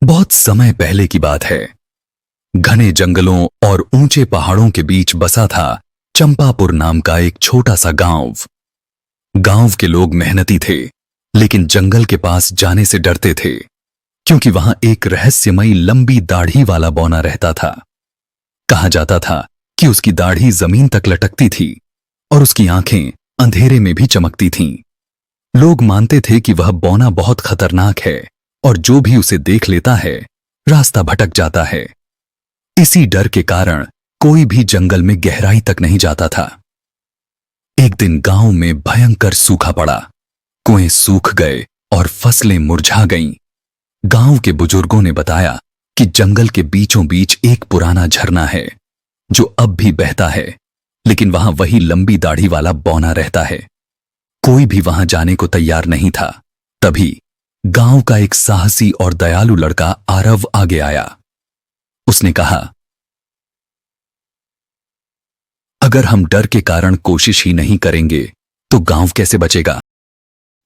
बहुत समय पहले की बात है। घने जंगलों और ऊंचे पहाड़ों के बीच बसा था चंपापुर नाम का एक छोटा सा गांव। गांव के लोग मेहनती थे, लेकिन जंगल के पास जाने से डरते थे, क्योंकि वहां एक रहस्यमयी लंबी दाढ़ी वाला बौना रहता था। कहा जाता था कि उसकी दाढ़ी जमीन तक लटकती थी और उसकी आंखें अंधेरे में भी चमकती थीं। लोग मानते थे कि वह बौना बहुत खतरनाक है और जो भी उसे देख लेता है रास्ता भटक जाता है। इसी डर के कारण कोई भी जंगल में गहराई तक नहीं जाता था। एक दिन गांव में भयंकर सूखा पड़ा। कुएं सूख गए और फसलें मुरझा गईं। गांव के बुजुर्गों ने बताया कि जंगल के बीचों बीच एक पुराना झरना है जो अब भी बहता है, लेकिन वहां वही लंबी दाढ़ी वाला बौना रहता है। कोई भी वहां जाने को तैयार नहीं था। तभी गांव का एक साहसी और दयालु लड़का आरव आगे आया। उसने कहा, अगर हम डर के कारण कोशिश ही नहीं करेंगे तो गांव कैसे बचेगा।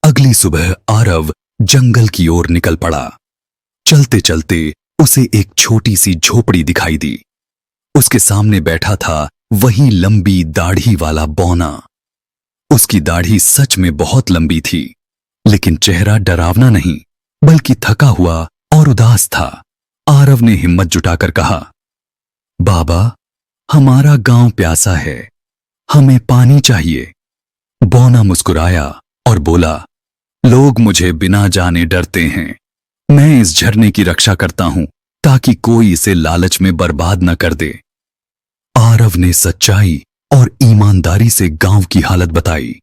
अगली सुबह आरव जंगल की ओर निकल पड़ा। चलते चलते उसे एक छोटी सी झोपड़ी दिखाई दी। उसके सामने बैठा था वही लंबी दाढ़ी वाला बौना। उसकी दाढ़ी सच में बहुत लंबी थी, लेकिन चेहरा डरावना नहीं बल्कि थका हुआ और उदास था। आरव ने हिम्मत जुटाकर कहा, बाबा, हमारा गांव प्यासा है, हमें पानी चाहिए। बौना मुस्कुराया और बोला, लोग मुझे बिना जाने डरते हैं। मैं इस झरने की रक्षा करता हूं ताकि कोई इसे लालच में बर्बाद न कर दे। आरव ने सच्चाई और ईमानदारी से गांव की हालत बताई।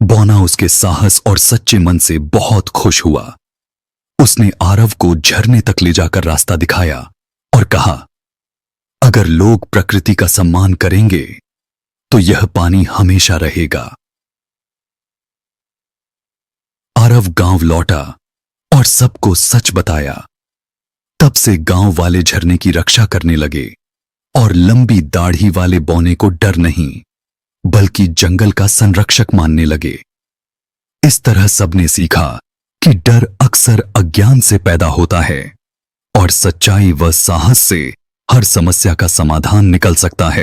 बौना उसके साहस और सच्चे मन से बहुत खुश हुआ। उसने आरव को झरने तक ले जाकर रास्ता दिखाया और कहा, अगर लोग प्रकृति का सम्मान करेंगे तो यह पानी हमेशा रहेगा। आरव गांव लौटा और सबको सच बताया। तब से गांव वाले झरने की रक्षा करने लगे और लंबी दाढ़ी वाले बौने को डर नहीं बल्कि जंगल का संरक्षक मानने लगे। इस तरह सबने सीखा कि डर अक्सर अज्ञान से पैदा होता है और सच्चाई व साहस से हर समस्या का समाधान निकल सकता है।